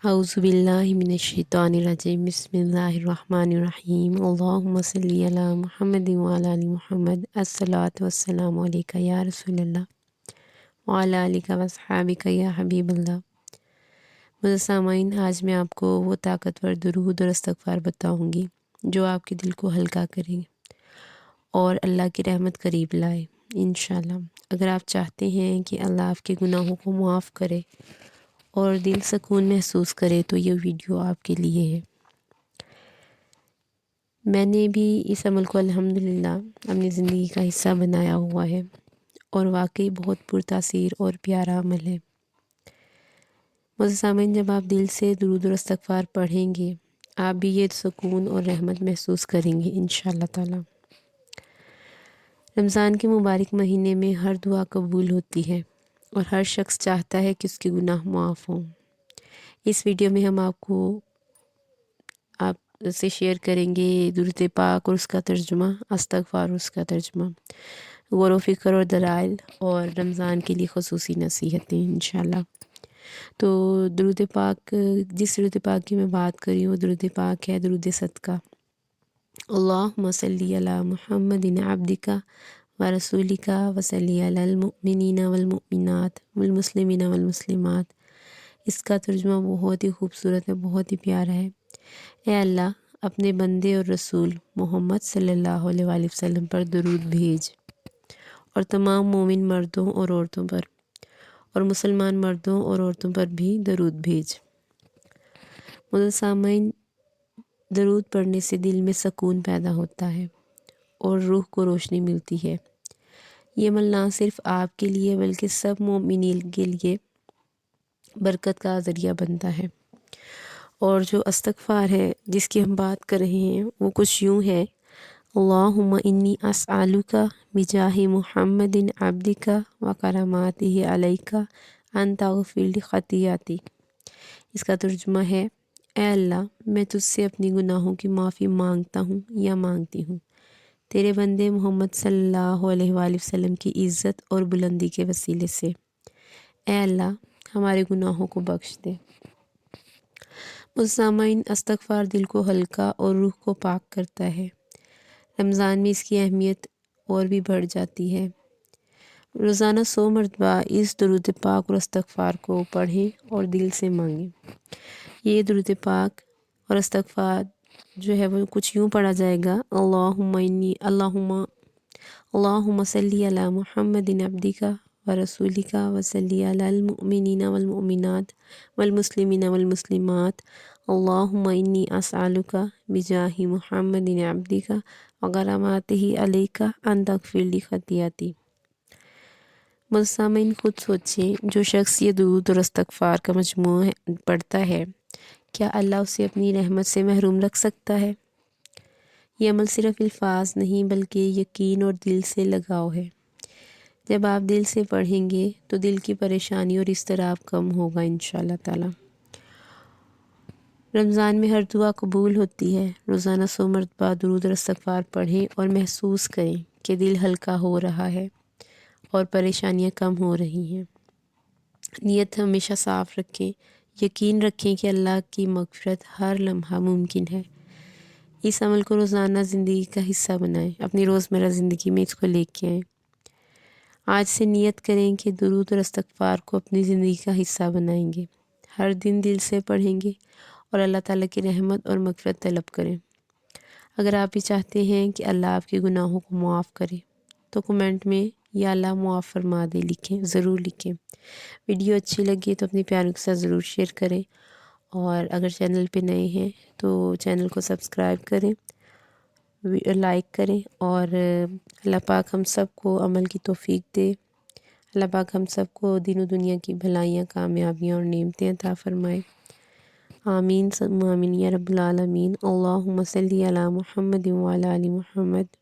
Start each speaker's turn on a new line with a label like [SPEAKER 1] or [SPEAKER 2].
[SPEAKER 1] اعوذ باللہ من الشیطان الرجیم بسم اللہ الرحمن الرحیم اللہم صلی علی محمد وعلی آل محمد الصلاۃ والسلام علیک یا رسول اللہ وعلی آلک واصحابک یا حبیب اللہ۔ معزز سامعین، آج میں آپ کو وہ طاقتور درود اور استغفار بتاؤں گی جو آپ کے دل کو ہلکا کرے اور اللہ کی رحمت قریب لائے انشاءاللہ۔ اگر آپ چاہتے ہیں کہ اللہ آپ کے گناہوں کو معاف کرے اور دل سکون محسوس کرے تو یہ ویڈیو آپ کے لیے ہے۔ میں نے بھی اس عمل کو الحمدللہ اپنی زندگی کا حصہ بنایا ہوا ہے اور واقعی بہت پرتاثیر اور پیارا عمل ہے۔ معزز سامعین، جب آپ دل سے درود و استغفار پڑھیں گے آپ بھی یہ سکون اور رحمت محسوس کریں گے انشاءاللہ تعالی۔ رمضان کے مبارک مہینے میں ہر دعا قبول ہوتی ہے اور ہر شخص چاہتا ہے کہ اس کے گناہ معاف ہوں۔ اس ویڈیو میں ہم آپ سے شیئر کریں گے درود پاک اور اس کا ترجمہ، استغفار اور اس کا ترجمہ، غور و فکر اور دلائل اور رمضان کے لیے خصوصی نصیحتیں انشاءاللہ۔ تو درود پاک، جس درود پاک کی میں بات کر رہی ہوں درود پاک ہے درود صدقہ۔ اللہم صلی علی محمد عبدک و رسولک و صلی علی المؤمنین والمؤمنات والمسلمین والمسلمات۔ اس کا ترجمہ بہت ہی خوبصورت ہے، بہت ہی پیارا ہے۔ اے اللہ، اپنے بندے اور رسول محمد صلی اللہ علیہ وآلہ وسلم پر درود بھیج اور تمام مومن مردوں اور عورتوں پر اور مسلمان مردوں اور عورتوں پر بھی درود بھیج۔ معزز سامعین، درود پڑھنے سے دل میں سکون پیدا ہوتا ہے اور روح کو روشنی ملتی ہے۔ یہ عمل نہ صرف آپ کے لیے بلکہ سب مومنین کے لیے برکت کا ذریعہ بنتا ہے۔ اور جو استغفار ہے جس کی ہم بات کر رہے ہیں وہ کچھ یوں ہے: اللہم انی اسألک بجاہ محمد عبدک و کراماتہ علیک ان تغفر لی خطیئتی۔ اس کا ترجمہ ہے: اے اللہ، میں تجھ سے اپنی گناہوں کی معافی مانگتا ہوں یا مانگتی ہوں تیرے بندے محمد صلی اللہ علیہ وآلہ وسلم کی عزت اور بلندی کے وسیلے سے۔ اے اللہ، ہمارے گناہوں کو بخش دے۔ سامعین، استغفار دل کو ہلکا اور روح کو پاک کرتا ہے۔ رمضان میں اس کی اہمیت اور بھی بڑھ جاتی ہے۔ روزانہ 100 مرتبہ اس درود پاک اور استغفار کو پڑھیں اور دل سے مانگیں۔ یہ درود پاک اور استغفار جو ہے وہ کچھ یوں پڑھا جائے گا: اللہم صلی علی محمد عبدک و رسولک و صلی علی المؤمنین والمؤمنات والمسلمین والمسلمات اللہم انی اسألک بجاہ محمد عبدک و کراماتہ علیک ان تغفر لی خطیئتی۔ سامعین، خود سوچیں، جو شخص یہ درود اور استغفار کا مجموعہ پڑھتا ہے کیا اللہ اسے اپنی رحمت سے محروم رکھ سکتا ہے؟ یہ عمل صرف الفاظ نہیں بلکہ یقین اور دل سے لگاؤ ہے۔ جب آپ دل سے پڑھیں گے تو دل کی پریشانی اور اضطراب کم ہوگا انشاءاللہ تعالی۔ رمضان میں ہر دعا قبول ہوتی ہے۔ روزانہ 100 مرتبہ درود اور استغفار پڑھیں اور محسوس کریں کہ دل ہلکا ہو رہا ہے اور پریشانیاں کم ہو رہی ہیں۔ نیت ہمیشہ صاف رکھیں، یقین رکھیں کہ اللہ کی مغفرت ہر لمحہ ممکن ہے۔ اس عمل کو روزانہ زندگی کا حصہ بنائیں، اپنی روزمرہ زندگی میں اس کو لے کے آئیں۔ آج سے نیت کریں کہ درود اور استغفار کو اپنی زندگی کا حصہ بنائیں گے، ہر دن دل سے پڑھیں گے اور اللہ تعالیٰ کی رحمت اور مغفرت طلب کریں۔ اگر آپ بھی چاہتے ہیں کہ اللہ آپ کے گناہوں کو معاف کرے تو کمنٹ میں یا اللہ معاف فرما دے لکھیں، ضرور لکھیں۔ ویڈیو اچھی لگی تو اپنی پیاروں کے ساتھ ضرور شیئر کریں، اور اگر چینل پہ نئے ہیں تو چینل کو سبسکرائب کریں، لائک کریں، اور اللہ پاک ہم سب کو عمل کی توفیق دے۔ اللہ پاک ہم سب کو دین و دنیا کی بھلائیاں، کامیابیاں اور نعمتیں عطا فرمائے۔ آمین ثم آمین یا رب العالمین۔ اللہم صلی علی محمد وعلی آل محمد